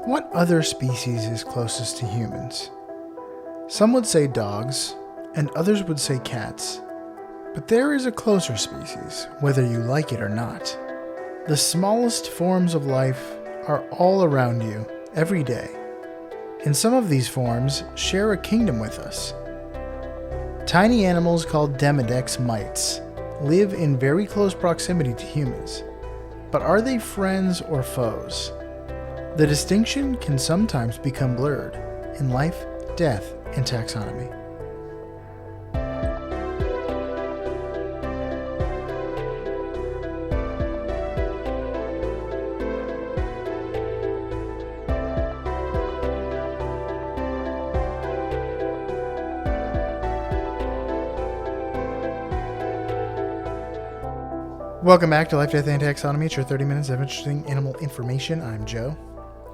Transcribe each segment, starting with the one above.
What other species is closest to humans? Some would say dogs, and others would say cats. But there is a closer species, whether you like it or not. The smallest forms of life are all around you, every day. And some of these forms share a kingdom with us. Tiny animals called Demodex mites live in very close proximity to humans. But are they friends or foes? The distinction can sometimes become blurred in life, death, and taxonomy. Welcome back to Life, Death, and Taxonomy. It's your 30 minutes of interesting animal information. I'm Joe.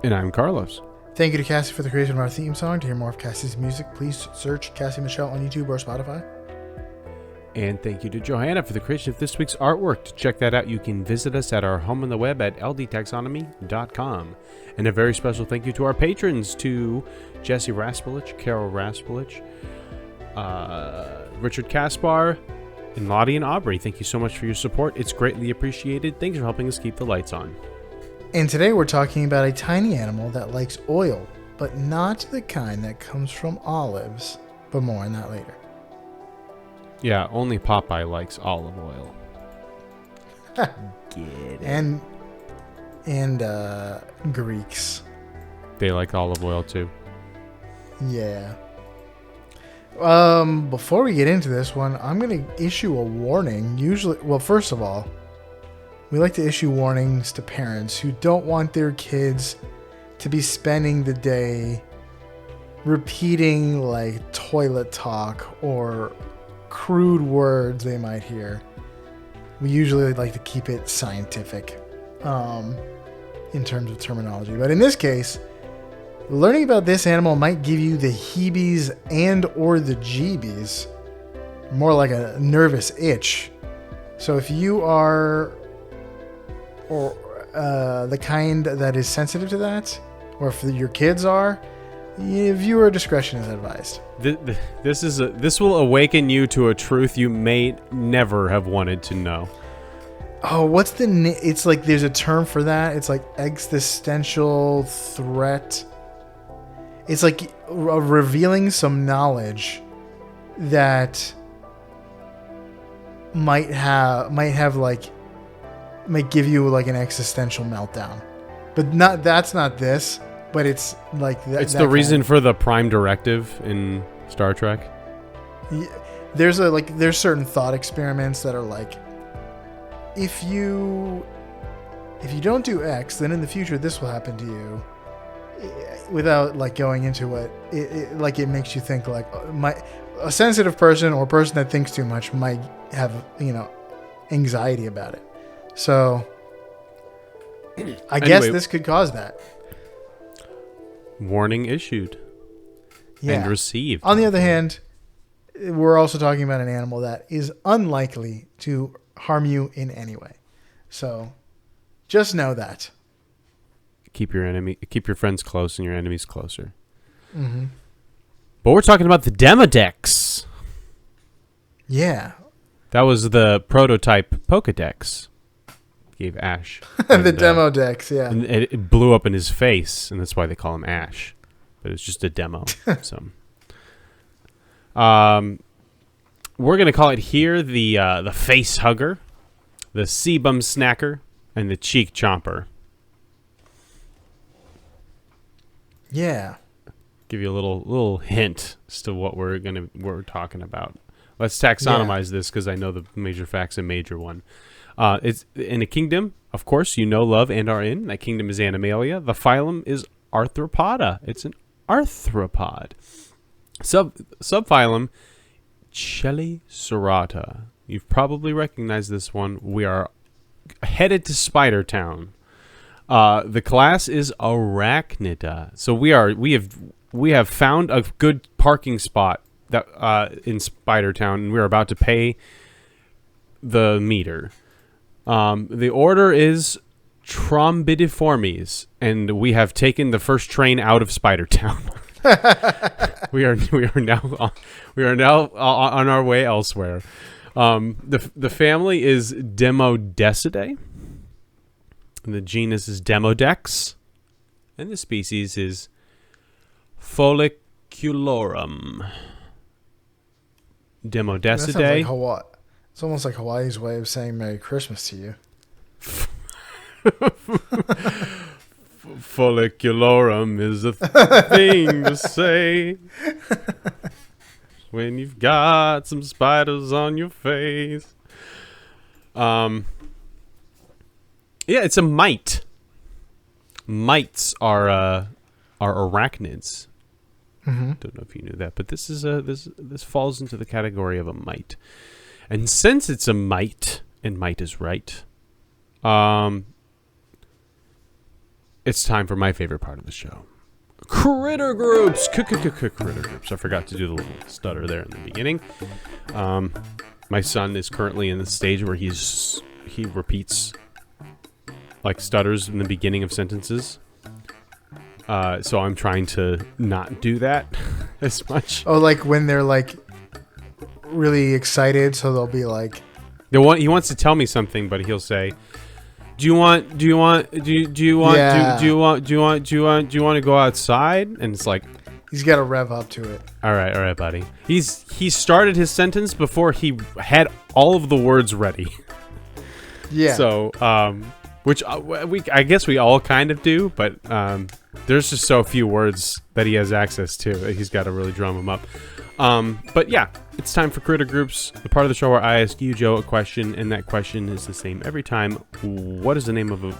And I'm Carlos. Thank you to Cassie for the creation of our theme song. To hear more of Cassie's music, please search Cassie Michelle on YouTube or Spotify. And thank you to Johanna for the creation of this week's artwork. To check that out, you can visit us at our home on the web at ldtaxonomy.com. And a very special thank you to our patrons, to Jesse Raspolich, Carol Raspolich, Richard Kaspar, and Lottie and Aubrey. Thank you so much for your support. It's greatly appreciated. Thanks for helping us keep the lights on. And today we're talking about a tiny animal that likes oil, but not the kind that comes from olives. But more on that later. Yeah, only Popeye likes olive oil. Get it. And Greeks. They like olive oil too. Yeah. Before we get into this one, I'm going to issue a warning. First of all, we like to issue warnings to parents who don't want their kids to be spending the day repeating like toilet talk or crude words they might hear. We usually like to keep it scientific, in terms of terminology. But in this case, learning about this animal might give you the heebies and or the jeebies, more like a nervous itch. So if you are the kind that is sensitive to that, or if your kids are, viewer discretion is advised. This will awaken you to a truth you may never have wanted to know. Oh, it's like there's a term for that. It's like existential threat. It's like revealing some knowledge that might give you like an existential meltdown, but that's not this. But it's like that. It's the reason for the Prime Directive in Star Trek. There's certain thought experiments that are like, if you don't do X, then in the future this will happen to you. Without like going into it, it makes you think like a sensitive person or a person that thinks too much might have anxiety about it. So I guess this could cause that. Warning issued. Yeah. And received. On the other hand, we're also talking about an animal that is unlikely to harm you in any way. So just know that. Keep your friends close and your enemies closer. Mm-hmm. But we're talking about the Demodex. Yeah. That was the prototype Pokedex. Gave Ash. The Demodex, yeah. And it blew up in his face, and that's why they call him Ash. But it's just a demo. So, we're going to call it here the face hugger, the sebum snacker, and the cheek chomper. Yeah. Give you a little hint as to what we're talking about. Let's taxonomize this because I know the major fact's a major one. It's in a kingdom, of course, love, and are in. That kingdom is Animalia. The phylum is Arthropoda. It's an arthropod. Subphylum, Chelicerata. You've probably recognized this one. We are headed to Spider Town. The class is Arachnida. So we have found a good parking spot that in Spider Town, and we're about to pay the meter. The order is Trombidiformes, and we have taken the first train out of Spider Town. we are now on our way elsewhere. The family is Demodecidae. The genus is Demodex, and the species is Folliculorum. Demodecidae. That sounds like Hawaii. It's almost like Hawaii's way of saying Merry Christmas to you. Folliculorum is a thing to say when you've got some spiders on your face. Yeah, it's a mite. Mites are arachnids. Mm-hmm. Don't know if you knew that, but this is this falls into the category of a mite. And since it's a mite, and mite is right, it's time for my favorite part of the show. Critter groups. Critter groups. I forgot to do the little stutter there in the beginning. My son is currently in the stage where he repeats like stutters in the beginning of sentences. So I'm trying to not do that as much. Oh, like when they're like really excited, so they'll be like, he wants to tell me something, but he'll say, do you want to go outside? And it's like, he's got to rev up to it. all right, buddy. He started his sentence before he had all of the words ready. Yeah. So, which I guess we all kind of do, but there's just so few words that he has access to. He's got to really drum them up. But yeah, it's time for Critter Groups, the part of the show where I ask you, Joe, a question, and that question is the same every time. What is the name of a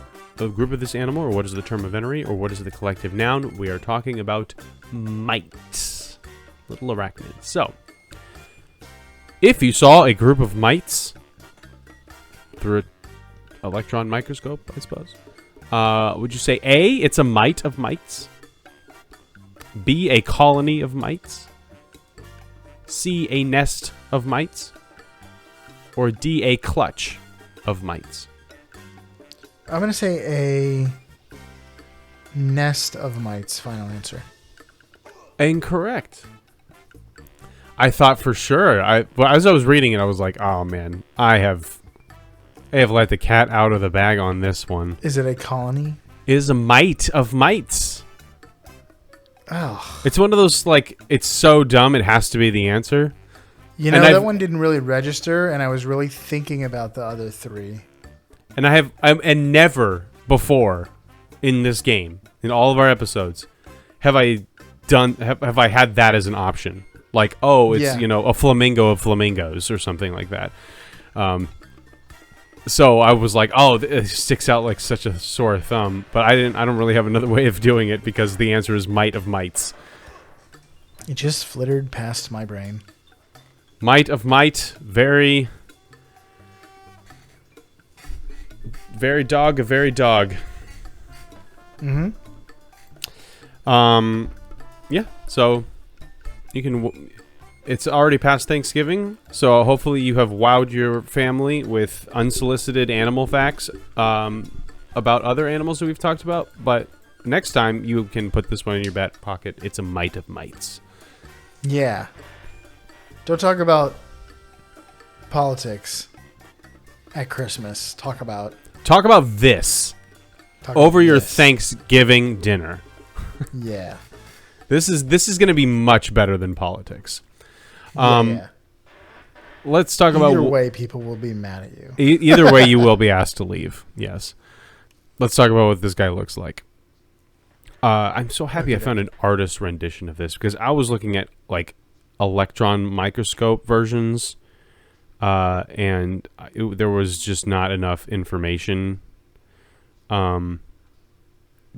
group of this animal, or what is the term of entry, or what is the collective noun? We are talking about mites, little arachnids. So, if you saw a group of mites through an electron microscope, I suppose, would you say A, it's a mite of mites, B, a colony of mites, C, a nest of mites, or D, a clutch of mites? I'm going to say a nest of mites. Final answer. Incorrect. I thought for sure. As I was reading it, I was like, oh man, I have let the cat out of the bag on this one. Is it a colony? It is a mite of mites. Oh. It's one of those, like, it's so dumb it has to be the answer. You know, that one didn't really register, and I was really thinking about the other three. And and never before in this game, in all of our episodes, have I had that as an option. Like, oh, it's, a flamingo of flamingos or something like that. So I was like, oh, it sticks out like such a sore thumb. But I don't really have another way of doing it because the answer is mite of mites. It just flittered past my brain. Mite of mite, very dog, a very dog. Mm-hmm. Yeah, so you can... It's already past Thanksgiving, so hopefully you have wowed your family with unsolicited animal facts about other animals that we've talked about. But next time, you can put this one in your back pocket. It's a mite of mites. Yeah. Don't talk about politics at Christmas. Talk about this over your Thanksgiving dinner. Yeah. This is going to be much better than politics. Yeah. Let's talk about... Either way, people will be mad at you. Either way, you will be asked to leave. Yes. Let's talk about what this guy looks like. I'm so happy I found an artist rendition of this, because I was looking at like electron microscope versions, and there was just not enough information that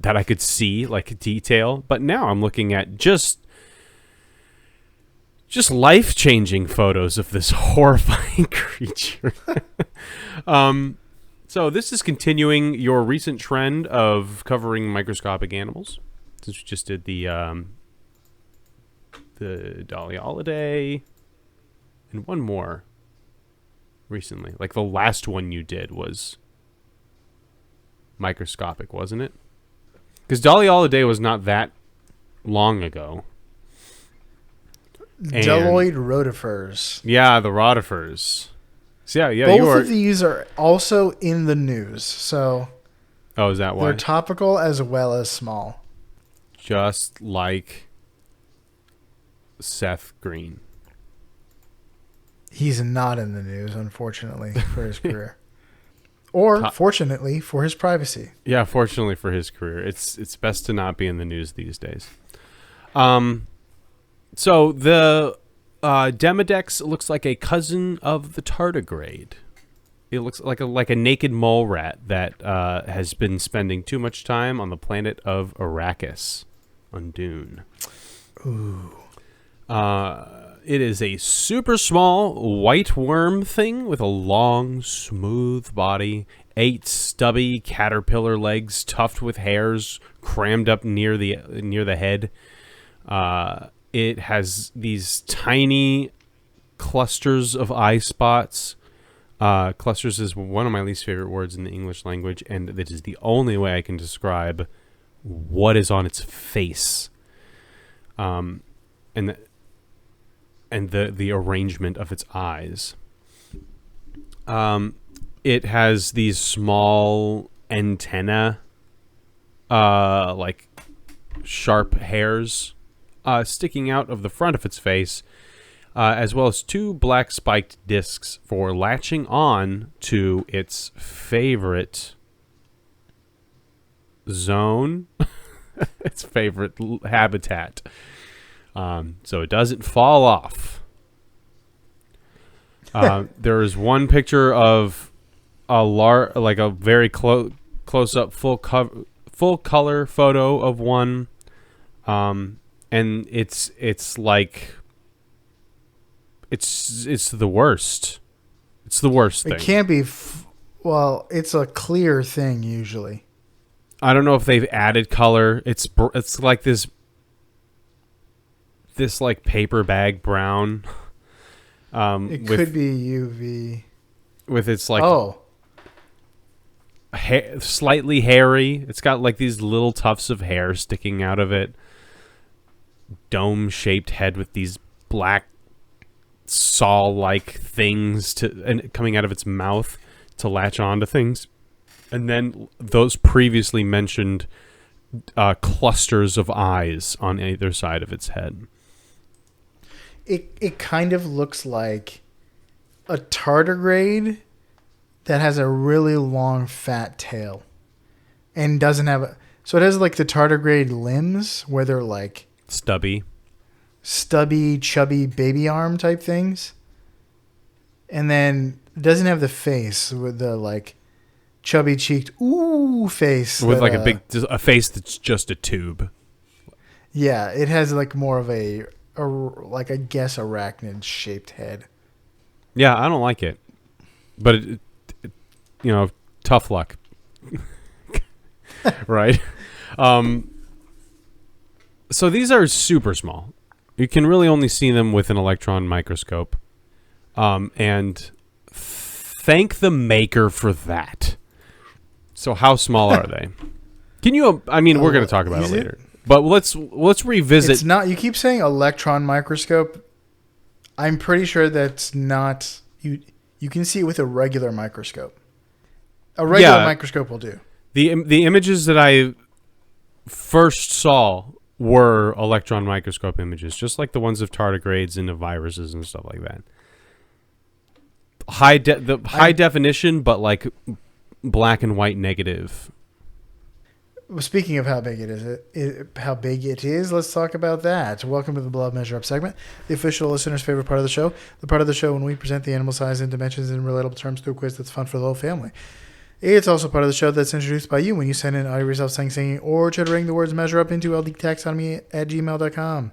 I could see, like detail. But now I'm looking at just life-changing photos of this horrifying creature. So this is continuing your recent trend of covering microscopic animals. Since we just did the Dolly Holiday and one more recently. Like the last one you did was microscopic, wasn't it? Because Dolly Holiday was not that long ago. Deloid rotifers. Yeah, the rotifers. So yeah, Both of these are also in the news, so oh, is that why? they're topical as well as small. Just like Seth Green. He's not in the news, unfortunately, for his career. Or, fortunately, for his privacy. Yeah, fortunately for his career. It's best to not be in the news these days. So the Demodex looks like a cousin of the tardigrade. It looks like a naked mole rat that has been spending too much time on the planet of Arrakis on Dune. Ooh. It is a super small white worm thing with a long, smooth body, 8 stubby caterpillar legs tufted with hairs crammed up near the head. It has these tiny clusters of eye spots. Clusters is one of my least favorite words in the English language, and that is the only way I can describe what is on its face. And the arrangement of its eyes. It has these small antenna, like sharp hairs, sticking out of the front of its face, as well as 2 black spiked discs for latching on to its favorite zone, its favorite habitat. So it doesn't fall off. There is one picture of a very close up full color photo of one, and it's like it's the worst. It's the worst thing. It can't be. Well, it's a clear thing usually. I don't know if they've added color. It's like this like paper bag brown. It could be UV. With its like slightly hairy. It's got like these little tufts of hair sticking out of it. Dome-shaped head with these black saw-like things coming out of its mouth to latch onto things. And then those previously mentioned clusters of eyes on either side of its head. It kind of looks like a tardigrade that has a really long fat tail and doesn't have so it has like the tardigrade limbs where they're like stubby, chubby baby arm type things, and then it doesn't have the face with the like chubby cheeked face with like a face that's just a tube. Yeah, it has like more of a like I guess arachnid shaped head. Yeah, I don't like it, but it tough luck, right? So these are super small. You can really only see them with an electron microscope, and thank the maker for that. So how small are they? Can you? I mean, we're going to talk about it later. But let's revisit. It's not. You keep saying electron microscope. I'm pretty sure that's not. You can see it with a regular microscope. A regular microscope will do. The images that I first saw were electron microscope images, just like the ones of tardigrades and of viruses and stuff like that. High definition, but like black and white negative. Well, speaking of how big it is, let's talk about that. Welcome to the Blood Measure Up segment, the official listener's favorite part of the show. The part of the show when we present the animal size and dimensions in relatable terms through a quiz that's fun for the whole family. It's also part of the show that's introduced by you when you send in audio yourself singing or chittering the words measure up into ldtaxonomy@gmail.com.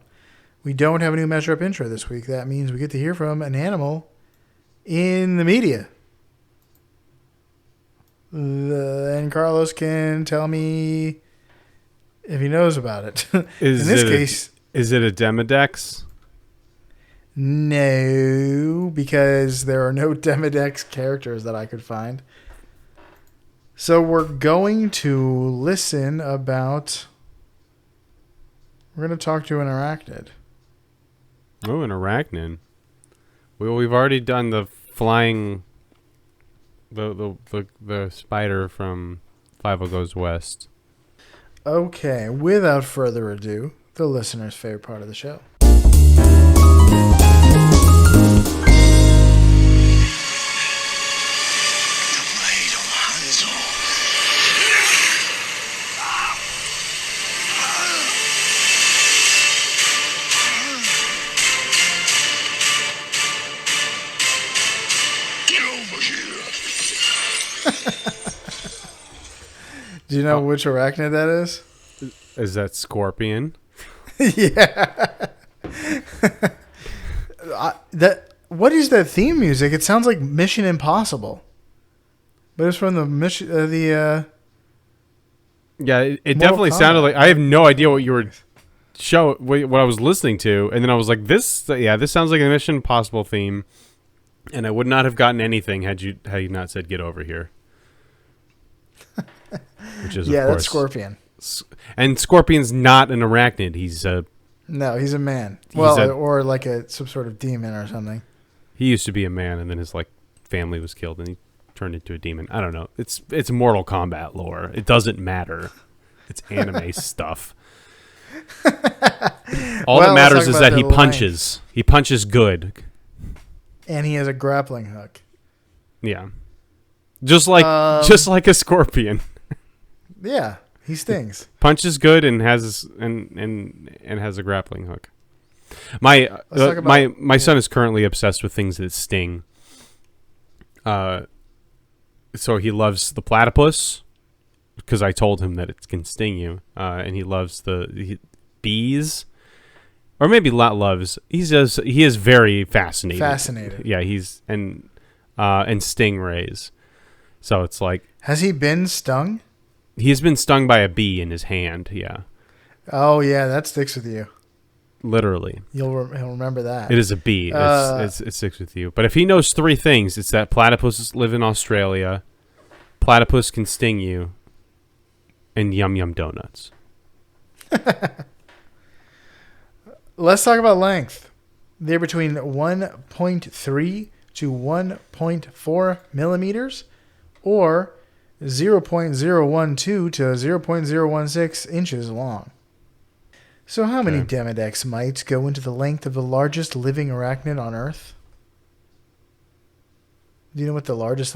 We don't have a new measure up intro this week. That means we get to hear from an animal in the media. And Carlos can tell me if he knows about it. In this case, is it a Demodex? No, because there are no Demodex characters that I could find. So we're going to listen about. We're going to talk to an arachnid. Oh, an arachnid. We've already done the flying. The spider from 50 Goes West. Okay, without further ado, the listener's favorite part of the show. Do you know which arachnid that is? Is that Scorpion? Yeah. What is that theme music? It sounds like Mission Impossible, but it's from the mission. Yeah, it definitely sounded like. I have no idea what you were what I was listening to, and then I was like, "This, yeah, this sounds like a Mission Impossible theme," and I would not have gotten anything had you not said "Get over here." Which is, of course, that's Scorpion. And Scorpion's not an arachnid. He's a he's a man. Or like some sort of demon or something. He used to be a man, and then his family was killed, and he turned into a demon. I don't know. It's Mortal Kombat lore. It doesn't matter. It's anime stuff. All that matters is that he punches. He punches good, and he has a grappling hook. Yeah, just like a scorpion. Yeah, he stings. Punches good and has has a grappling hook. My son is currently obsessed with things that sting. So he loves the platypus because I told him that it can sting you, and he loves the bees, or maybe not loves. He is very fascinated. Fascinated. Yeah, and stingrays. So it's like, has he been stung? He has been stung by a bee in his hand. Yeah. Oh yeah, that sticks with you. Literally. He'll remember that. It is a bee. It sticks with you. But if he knows three things, it's that platypuses live in Australia, platypus can sting you, and yum yum donuts. Let's talk about length. They're between 1.3 to 1.4 millimeters, or 0.012 to 0.016 inches long. So how many Demodex mites go into the length of the largest living arachnid on Earth? Do you know what the largest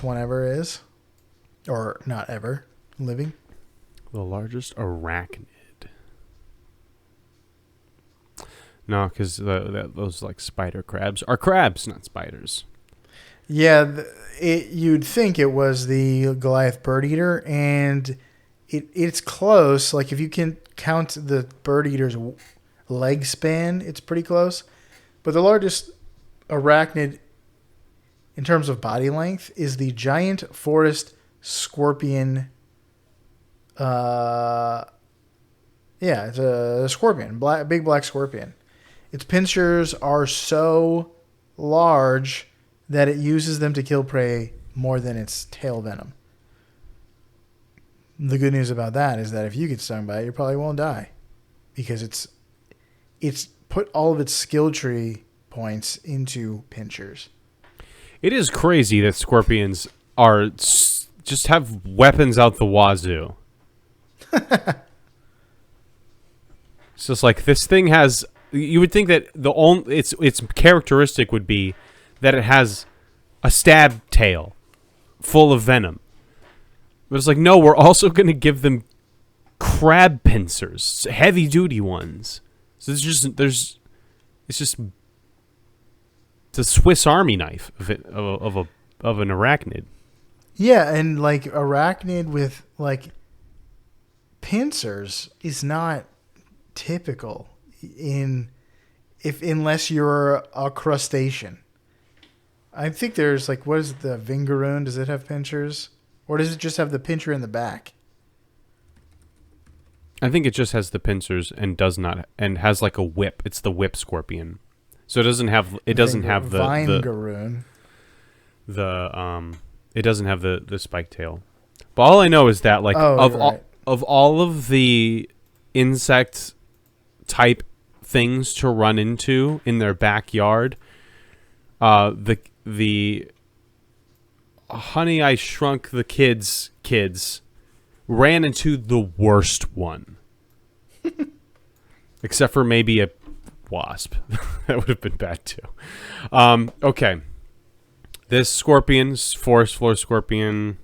one ever is? Or not ever, living? The largest arachnid. No, because those like spider crabs are crabs, not spiders. Yeah, you'd think it was the Goliath bird eater, and it's close. Like if you can count the bird eater's leg span, it's pretty close. But the largest arachnid in terms of body length is the giant forest scorpion. It's a scorpion, big black scorpion. Its pincers are so large that it uses them to kill prey more than its tail venom. The good news about that is that if you get stung by it, you probably won't die, because it's put all of its skill tree points into pincers. It is crazy that scorpions are just have weapons out the wazoo. It's just like this thing has. You would think that its characteristic would be that it has a stab tail full of venom. But it's like, no, we're also going to give them crab pincers, heavy duty ones. So it's just the Swiss Army knife of an arachnid. Yeah, and like arachnid with like pincers is not typical unless you're a crustacean. I think there's like, what is it, the Vingaroon? Does it have pincers? Or does it just have the pincher in the back? I think it just has the pincers and has like a whip. It's the whip scorpion. So it doesn't have the Vingaroon. It doesn't have the spike tail. But all I know is that like of all of the insect type things to run into in their backyard, the Honey I Shrunk the Kids ran into the worst one. Except for maybe a wasp. That would have been bad too. Okay. This scorpion, forest floor scorpion,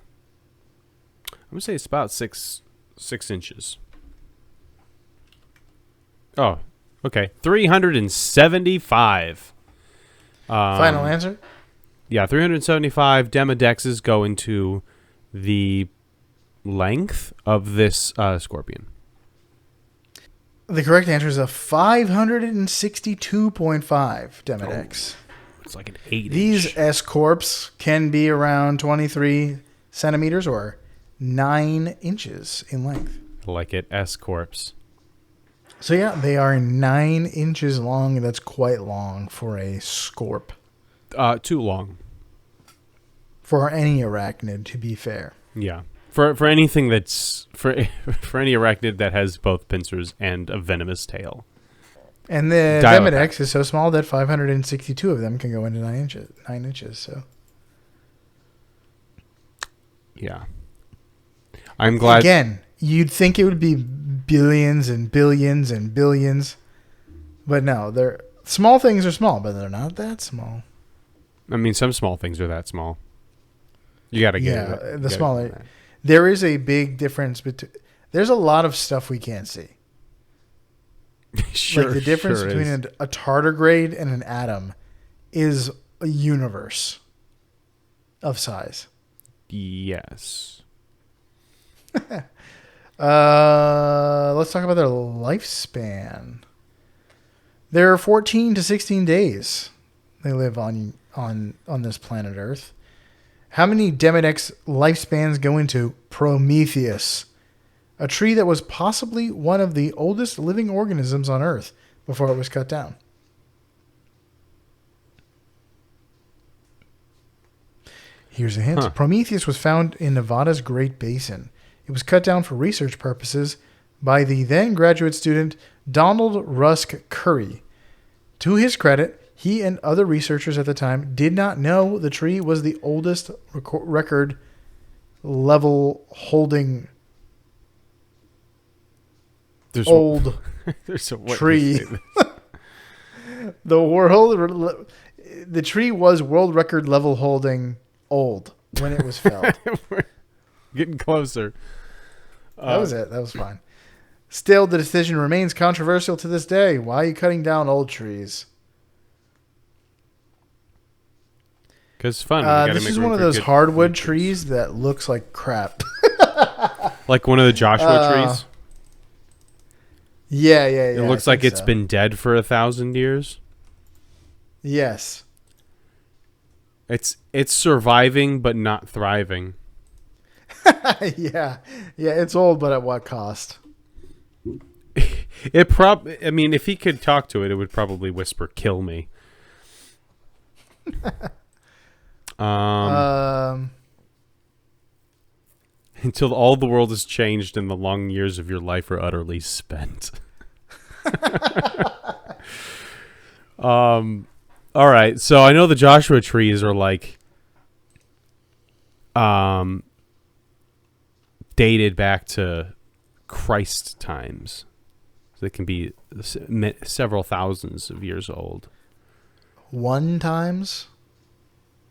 I'm going to say it's about 6 inches. Oh, okay. 375. Final answer? Yeah, 375 Demodexes go into the length of this scorpion. The correct answer is a 562.5 Demodex. Oh, it's like an 8 These S-corps can be around 23 centimeters or 9 inches in length. I like it. S-corps. So yeah, they are 9 inches long, and that's quite long for a scorp. Too long. For any arachnid, to be fair. Yeah. For anything that's for any arachnid that has both pincers and a venomous tail. And the Demodex is so small that 562 of them can go into 9 inches. So yeah, I'm glad. Again, you'd think it would be billions and billions and billions, but no, they're small things are small, but they're not that small. I mean, some small things are that small. You got to get it. The smaller. There is a big difference between. There's a lot of stuff we can't see. Sure, like the difference between is. a tardigrade and an atom is a universe of size. Yes. Let's talk about their lifespan. They're 14 to 16 days. They live on this planet Earth. How many Demodex lifespans go into Prometheus, a tree that was possibly one of the oldest living organisms on Earth before it was cut down? Here's a hint. Prometheus was found in Nevada's Great Basin. It was cut down for research purposes by the then graduate student Donald Rusk Curry. To his credit, he and other researchers at the time did not know the tree was the oldest record level holding There's a tree. The tree was world record level holding old when it was felled. We're getting closer. That was it. That was fine. Still, the decision remains controversial to this day. Why are you cutting down old trees? Because it's fun. This is one of those hardwood trees that looks like crap. Like one of the Joshua trees? Yeah. It looks like it's been dead for 1,000 years. Yes. It's surviving but not thriving. Yeah, it's old, but at what cost? I mean, if he could talk to it, it would probably whisper, "Kill me." Until all the world is changed and the long years of your life are utterly spent. All right, so I know the Joshua trees are like dated back to Christ times. So they can be several thousands of years old. 1 times?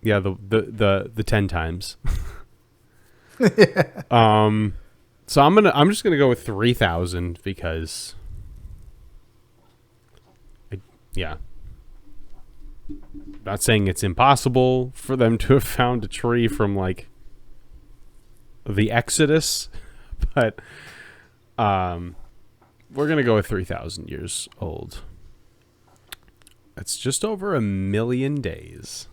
Yeah, the 10 times. So I'm just gonna go with 3,000 because not saying it's impossible for them to have found a tree from like the Exodus, but we're gonna go with 3,000 years old. That's just over 1 million days.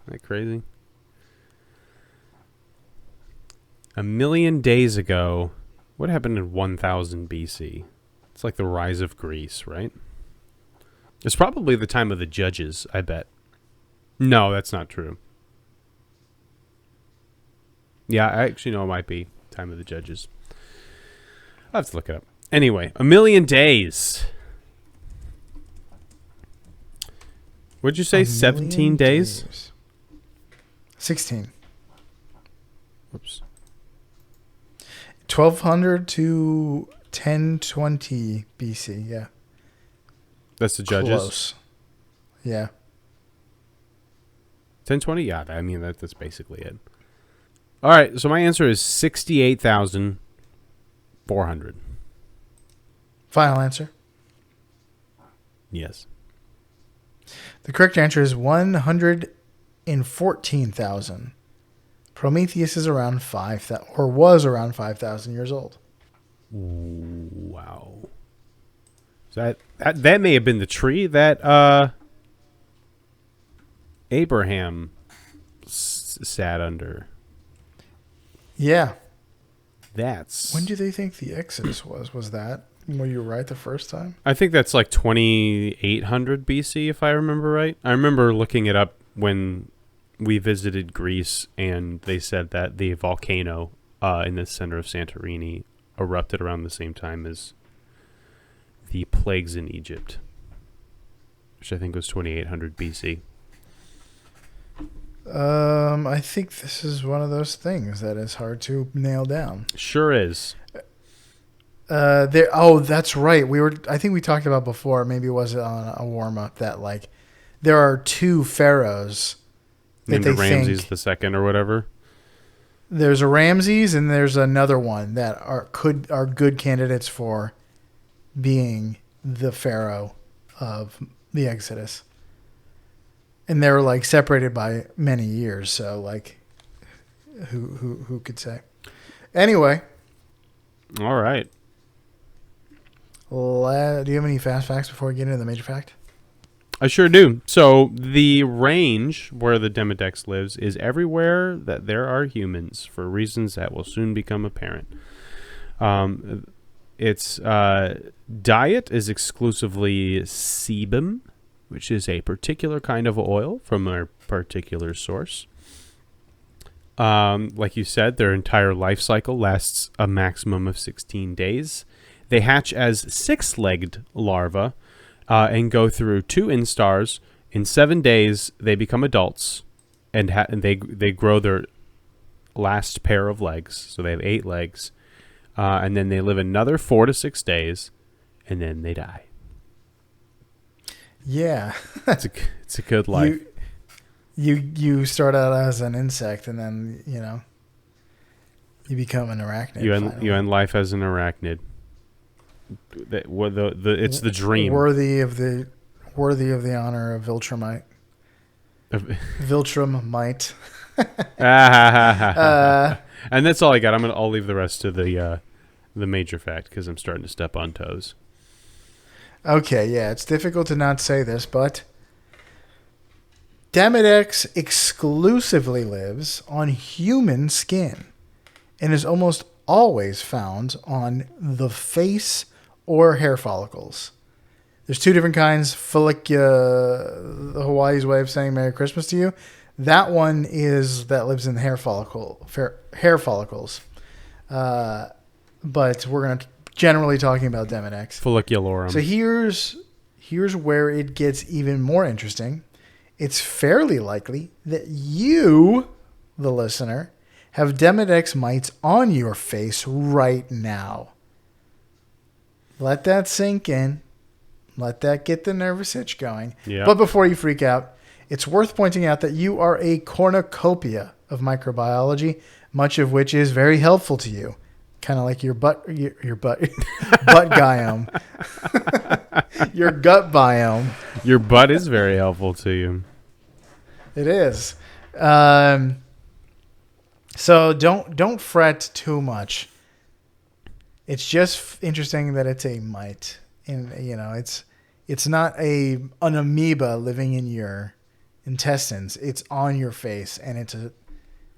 Isn't that crazy? 1 million days ago, what happened in 1000 BC? It's like the rise of Greece, right? It's probably the time of the judges, I bet. No, that's not true. Yeah, I actually know it might be Time of the Judges. I'll have to look it up. Anyway, 1,000,000 days. What'd you say? 17 days? 16. Whoops. 1200 to 1020 BC. Yeah. That's the Judges? Close. Yeah. 1020? Yeah, I mean, that's basically it. All right, so my answer is 68,400. Final answer. Yes. The correct answer is 114,000. Prometheus is around 5,000, or was around 5,000 years old. Wow. So that may have been the tree that Abraham sat under. Yeah. That's... When do they think the Exodus was? Was that were you right the first time? I think that's like 2800 BC, if I remember right. I remember looking it up when we visited Greece, and they said that the volcano in the center of Santorini erupted around the same time as the plagues in Egypt, which I think was 2800 BC. I think this is one of those things that is hard to nail down. Sure is. That's right. I think we talked about before, maybe it was on a warm up, that like there are two pharaohs Named that they Ramses think the second or whatever. There's a Ramses and there's another one that are good candidates for being the pharaoh of the Exodus. And they're like separated by many years, so like who could say? Anyway. All right. Do you have any fast facts before we get into the major fact? I sure do. So the range where the Demodex lives is everywhere that there are humans, for reasons that will soon become apparent. Its diet is exclusively sebum, which is a particular kind of oil from a particular source. Like you said, their entire life cycle lasts a maximum of 16 days. They hatch as 6-legged larvae and go through 2 instars. In 7 days, they become adults, and they grow their last pair of legs. So they have 8 legs, and then they live another 4 to 6 days, and then they die. Yeah, it's a good life. You start out as an insect, and then you become an arachnid. You end life as an arachnid. It's the dream. Worthy of the honor of Viltrumite. Viltrum Mite. And that's all I got. I'll leave the rest to the major fact because I'm starting to step on toes. Okay, yeah, it's difficult to not say this, but Demodex exclusively lives on human skin and is almost always found on the face or hair follicles. There's 2 different kinds. Follicula, Hawaii's way of saying Merry Christmas to you. That one that lives in the hair follicles. But we're going to generally talking about Demodex. Follicularum. So here's where it gets even more interesting. It's fairly likely that you, the listener, have Demodex mites on your face right now. Let that sink in. Let that get the nervous itch going. Yeah. But before you freak out, it's worth pointing out that you are a cornucopia of microbiology, much of which is very helpful to you. Kind of like your butt biome. Your gut biome. Your butt is very helpful to you. It is. So don't fret too much. It's just interesting that it's a mite, and it's not an amoeba living in your intestines. It's on your face, and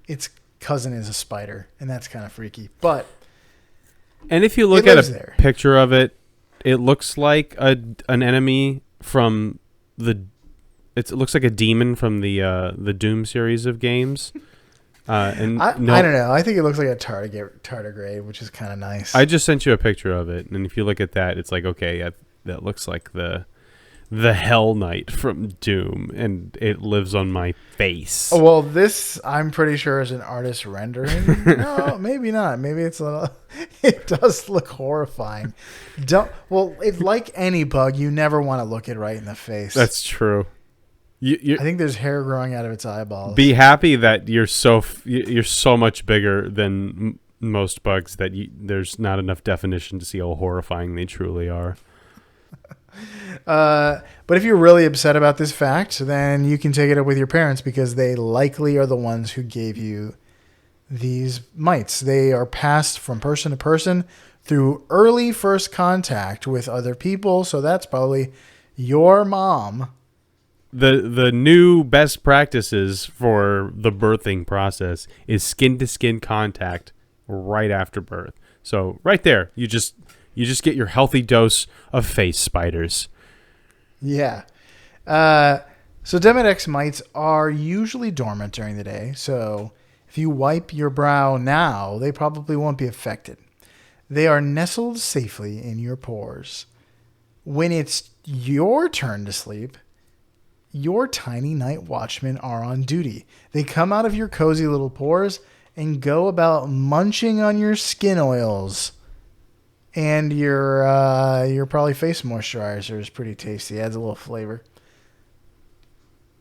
its cousin is a spider, and that's kind of freaky. But and if you look at a picture of it, it looks like an enemy from it looks like a demon from the Doom series of games. And I don't know. I think it looks like a tardigrade, which is kind of nice. I just sent you a picture of it, and if you look at that, it's like, okay, yeah, that looks like the Hell Knight from Doom, and it lives on my face. Oh, well, this I'm pretty sure is an artist rendering. No, maybe not. Maybe it's a little. It does look horrifying. It's like any bug. You never want to look it right in the face. That's true. I think there's hair growing out of its eyeballs. Be happy that you're so much bigger than most bugs that there's not enough definition to see how horrifying they truly are. But if you're really upset about this fact, then you can take it up with your parents because they likely are the ones who gave you these mites. They are passed from person to person through early first contact with other people. So that's probably your mom. The new best practices for the birthing process is skin-to-skin contact right after birth. So right there, you just get your healthy dose of face spiders. Yeah. So Demodex mites are usually dormant during the day. So if you wipe your brow now, they probably won't be affected. They are nestled safely in your pores. When it's your turn to sleep, your tiny night watchmen are on duty. They come out of your cozy little pores and go about munching on your skin oils. And your probably face moisturizer is pretty tasty. Adds a little flavor.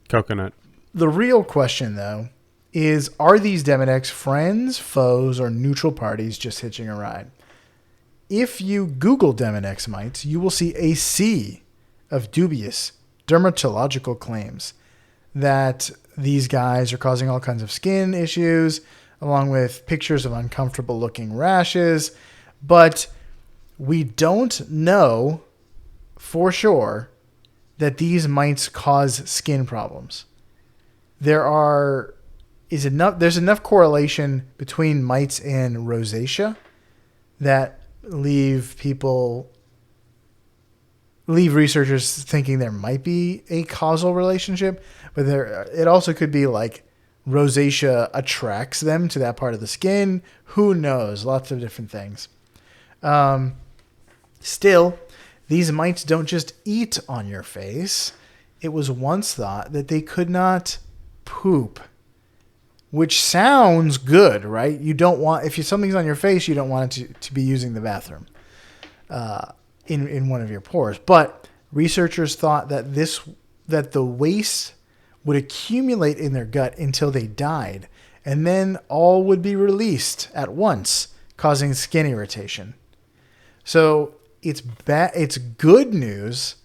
Coconut. The real question, though, is are these Demodex friends, foes, or neutral parties just hitching a ride? If you Google Demodex mites, you will see a sea of dubious dermatological claims that these guys are causing all kinds of skin issues, along with pictures of uncomfortable looking rashes. But we don't know for sure that these mites cause skin problems. There's enough correlation between mites and rosacea that leave researchers thinking there might be a causal relationship, but it also could be like rosacea attracts them to that part of the skin. Who knows? Lots of different things. Still, these mites don't just eat on your face. It was once thought that they could not poop, which sounds good, right? You don't want, if something's on your face, you don't want it to be using the bathroom in one of your pores. But researchers thought that the waste would accumulate in their gut until they died, and then all would be released at once, causing skin irritation. So it's good news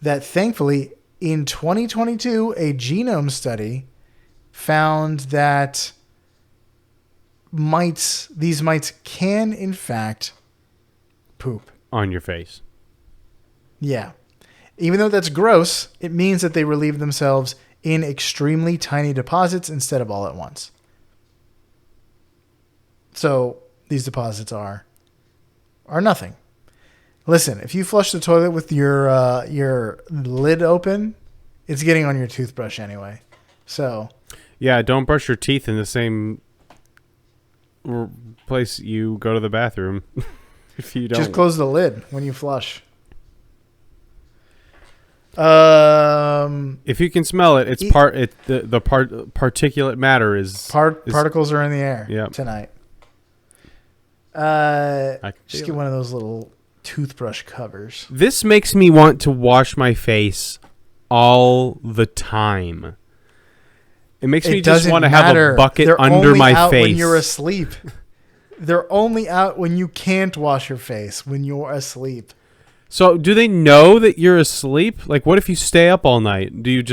that thankfully in 2022, a genome study found that these mites can in fact poop on your face. Yeah. Even though that's gross, it means that they relieve themselves in extremely tiny deposits instead of all at once. So these deposits are nothing. Listen, if you flush the toilet with your lid open, it's getting on your toothbrush anyway. So yeah, don't brush your teeth in the same place you go to the bathroom. If you don't, just close the lid when you flush. If you can smell it, it's particulate matter is particles are in the air. Yep. Tonight. Just get one of those little toothbrush covers. This makes me want to wash my face all the time. It makes me just want to have a bucket under my face. They're only out when you're asleep. They're only out when you can't wash your face, when you're asleep. So do they know that you're asleep? Like, what if you stay up all night? Are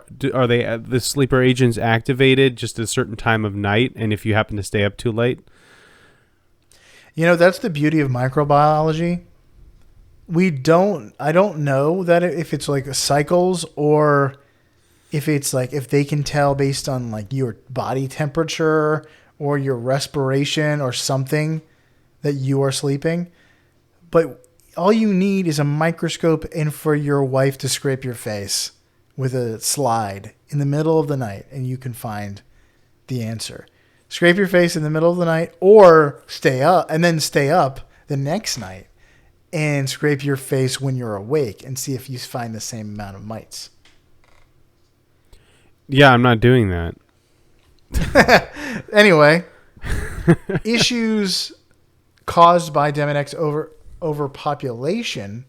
the sleeper agents activated just at a certain time of night? And if you happen to stay up too late? You know, that's the beauty of microbiology. I don't know that if it's like cycles or if it's like, if they can tell based on like your body temperature or your respiration or something that you are sleeping. But all you need is a microscope and for your wife to scrape your face with a slide in the middle of the night and you can find the answer. Scrape your face in the middle of the night or stay up the next night and scrape your face when you're awake and see if you find the same amount of mites. Yeah, I'm not doing that. Anyway, issues caused by Demodex overpopulation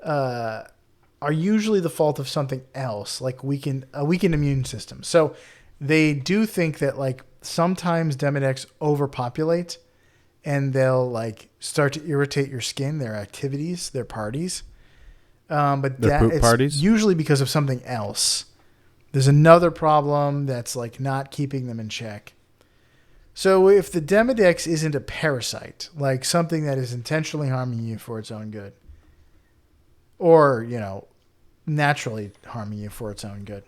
are usually the fault of something else, like a weakened immune system. So they do think that like sometimes Demodex overpopulate and they'll like start to irritate your skin, their activities, their parties. But their poop it's parties? usually because of something else. There's another problem that's like not keeping them in check. So if the Demodex isn't a parasite, like something that is intentionally harming you for its own good, or, you know, naturally harming you for its own good,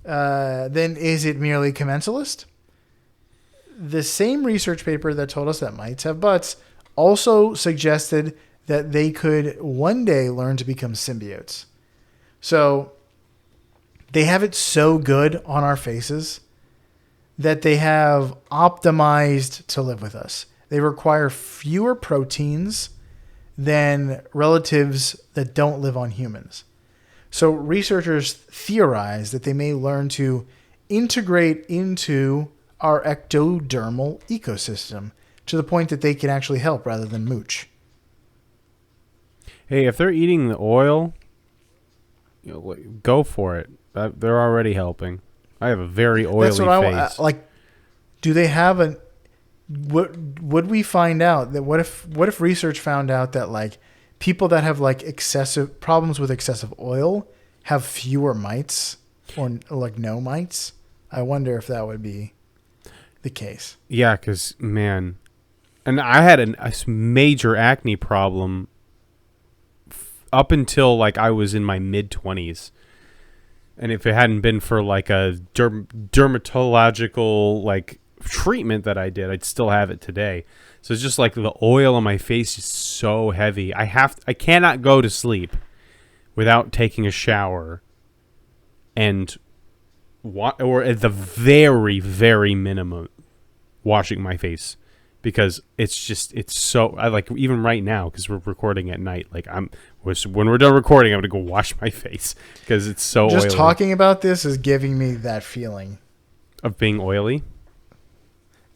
then is it merely commensalist? The same research paper that told us that mites have butts also suggested that they could one day learn to become symbiotes. So they have it so good on our faces that they have optimized to live with us. They require fewer proteins than relatives that don't live on humans. So researchers theorize that they may learn to integrate into our ectodermal ecosystem to the point that they can actually help rather than mooch. Hey, if they're eating the oil, you know, go for it. They're already helping. I have a very oily That's what face. like. Do they have a? Would we find out that what if research found out that like people that have like excessive problems with excessive oil have fewer mites or like no mites? I wonder if that would be the case. Yeah, because man, and I had a major acne problem up until like I was in my mid-20s. And if it hadn't been for like a dermatological like treatment that I did, I'd still have it today. So it's just like the oil on my face is so heavy. I cannot go to sleep without taking a shower and or at the very, very minimum washing my face, because it's so, I like, even right now, because we're recording at night, like when we're done recording, I'm gonna go wash my face because it's so just oily. talking about this is giving me that feeling Of being oily.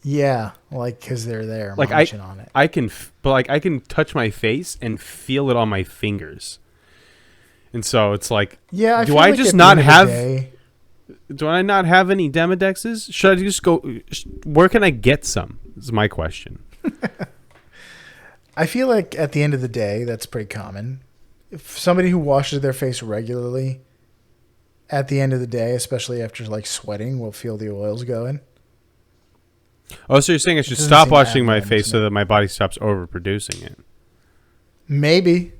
Yeah, like because they're there, like munching on it. I can touch my face and feel it on my fingers, and so it's like, Yeah, I do feel I like just at the not end of the have? day- Do I not have any Demodexes? Should I just go? Where can I get some? Is my question. I feel like at the end of the day, that's pretty common. If somebody who washes their face regularly, at the end of the day, especially after like sweating, will feel the oils going. Oh, so you're saying I should doesn't stop seem washing my abnormal face to so me. that my body stops overproducing it? Maybe.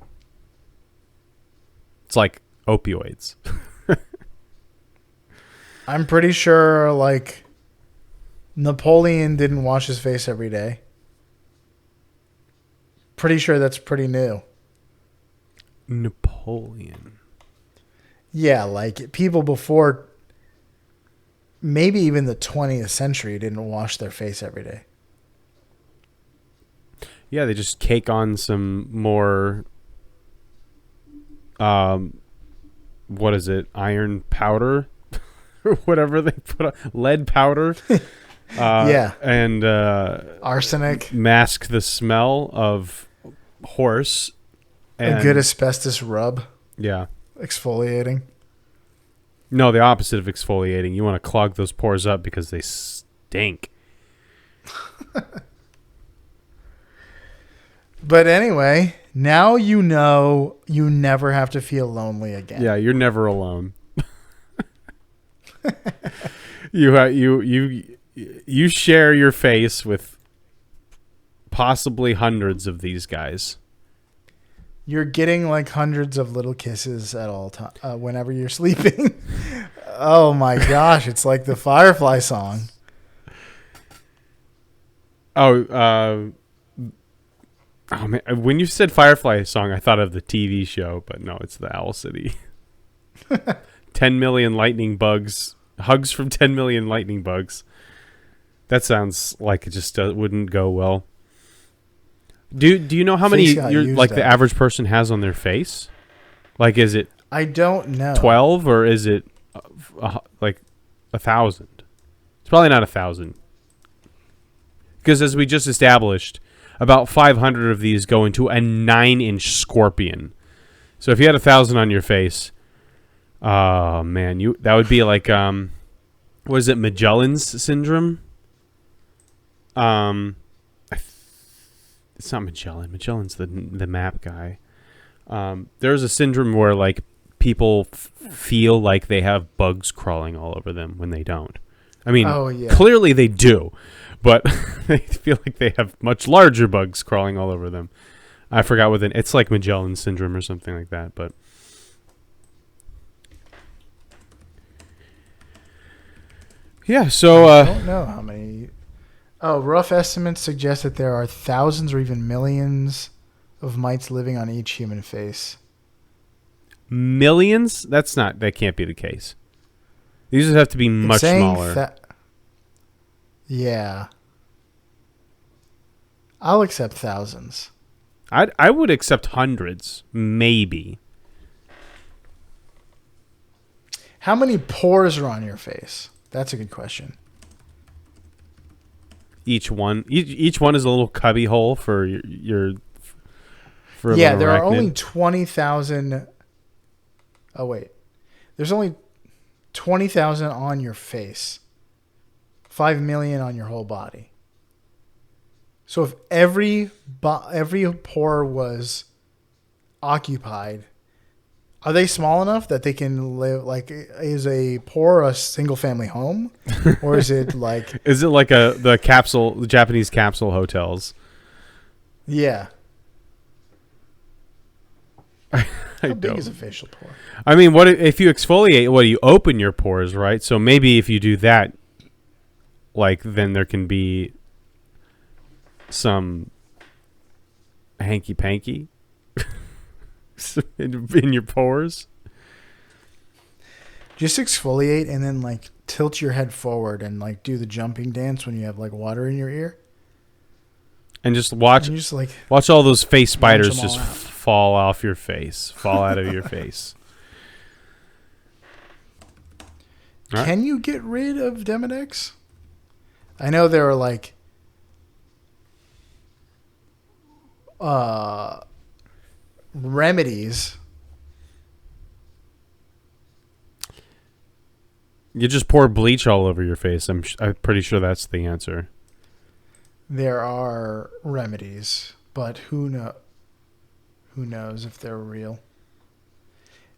It's like opioids. I'm pretty sure like Napoleon didn't wash his face every day. Pretty sure that's pretty new. Napoleon. Yeah, like people before maybe even the 20th century didn't wash their face every day. Yeah, they just cake on some more, what is it? Iron powder or whatever they put on, lead powder. Yeah. And Arsenic. mask the smell of horse. And, A good asbestos rub. Yeah. Exfoliating. No, the opposite of exfoliating. You want to clog those pores up because they stink. But anyway, now you know you never have to feel lonely again. Yeah, you're never alone. You share your face with possibly hundreds of these guys. You're getting like hundreds of little kisses at all time whenever you're sleeping. Oh my gosh, it's like the Firefly song. Oh man, when you said Firefly song, I thought of the TV show, but no, it's the Owl City. 10 million lightning bugs. Hugs from 10 million lightning bugs. That sounds like it just wouldn't go well. Do you know how many the average person has on their face? Like, is it? I don't know. 12 or is it like 1,000? It's probably not 1,000. Because as we just established, about 500 of these go into a 9-inch scorpion. So if you had 1,000 on your face, oh man, that would be like what is it, Magellan's syndrome? It's not Magellan. Magellan's the map guy. There's a syndrome where like people feel like they have bugs crawling all over them when they don't. I mean, clearly they do, but they feel like they have much larger bugs crawling all over them. I forgot what it's like Magellan syndrome or something like that, but yeah. So I don't know how many. Oh, rough estimates suggest that there are thousands or even millions of mites living on each human face. Millions? That can't be the case. These would have to be much smaller. Yeah. I'll accept thousands. I would accept hundreds, maybe. How many pores are on your face? That's a good question. Each one is a little cubby hole for your yeah, there are only 20,000. Oh wait, there's only 20,000 on your face. 5 million on your whole body. So if every pore was occupied, are they small enough that they can live? Like, is a pore a single family home, or is it like? Is it like the Japanese capsule hotels? Yeah. How big don't. is a facial pore? I mean, what if you exfoliate? What do you open your pores, right? So maybe if you do that, like then there can be some hanky panky in your pores. Just exfoliate and then like tilt your head forward and like do the jumping dance when you have like water in your ear. And just watch all those face spiders just fall off your face, fall out of your face. Can you get rid of Demodex? I know there are like remedies. You just pour bleach all over your face. I'm pretty sure that's the answer. There are remedies, but who knows if they're real?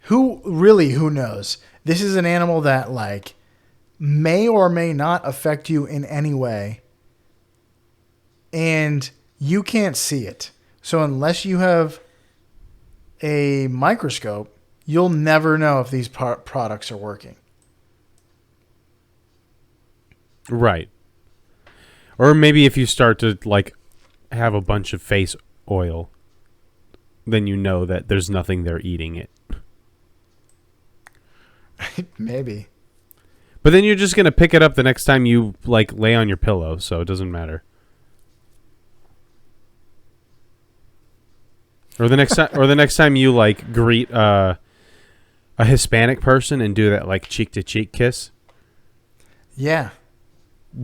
Who knows? This is an animal that like may or may not affect you in any way, and you can't see it. So unless you have a microscope, you'll never know if these products are working. Right. Or maybe if you start to like have a bunch of face oil, then you know that there's nothing there eating it. Maybe. But then you're just going to pick it up the next time you like lay on your pillow, so it doesn't matter. Or the next time you like greet a Hispanic person and do that like cheek to cheek kiss. Yeah.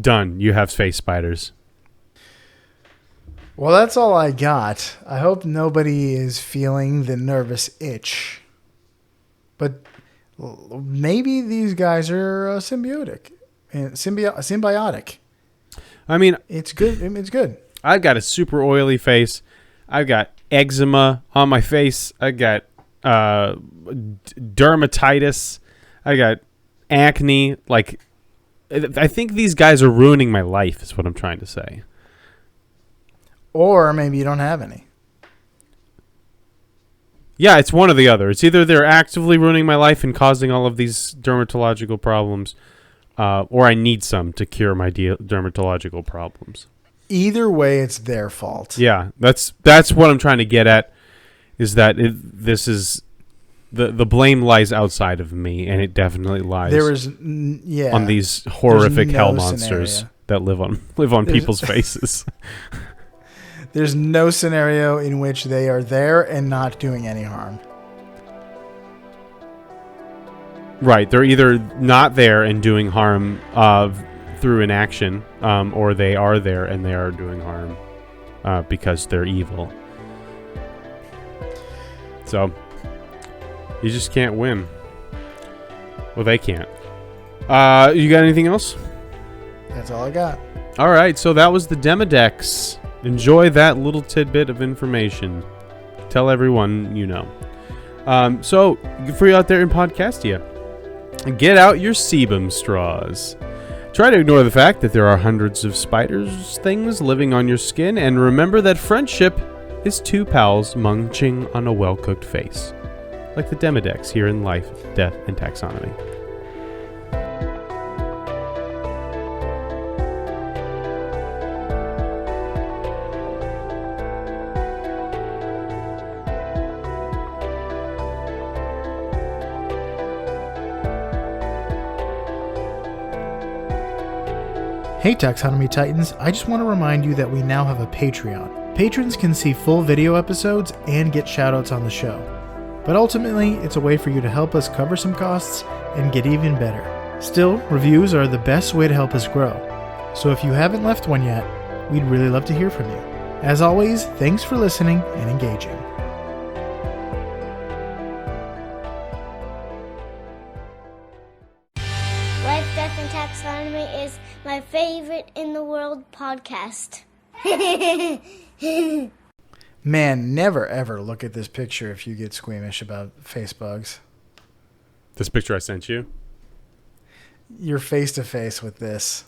Done. You have face spiders. Well, that's all I got. I hope nobody is feeling the nervous itch. But maybe these guys are symbiotic. I mean, it's good. It's good. I've got a super oily face. I've got eczema on my face. I got dermatitis. I got acne. Like, I think these guys are ruining my life is what I'm trying to say. Or maybe you don't have any. Yeah, it's one or the other. It's either they're actively ruining my life and causing all of these dermatological problems, or I need some to cure my dermatological problems. Either way, it's their fault. Yeah, that's what I'm trying to get at, is that this is the blame lies outside of me, and it definitely lies on these horrific hell monsters scenario that live on people's faces. There's no scenario in which they are there and not doing any harm. Right, they're either not there and doing harm through inaction, or they are there and they are doing harm because they're evil. So you just can't win. Well, they can't. You got anything else? That's all I got. All right, so that was the Demodex. Enjoy that little tidbit of information. Tell everyone you know. So, for you out there in Podcastia, get out your sebum straws. Try to ignore the fact that there are hundreds of spiders things living on your skin, and remember that friendship is two pals munching on a well-cooked face. Like the Demodex here in Life, Death, and Taxonomy. Hey Taxonomy Titans, I just want to remind you that we now have a Patreon. Patrons can see full video episodes and get shoutouts on the show. But ultimately, it's a way for you to help us cover some costs and get even better. Still, reviews are the best way to help us grow. So if you haven't left one yet, we'd really love to hear from you. As always, thanks for listening and engaging. Life, Death, and Taxonomy is my favorite in the world podcast. Man, never ever look at this picture if you get squeamish about face bugs. This picture I sent you? You're face to face with this.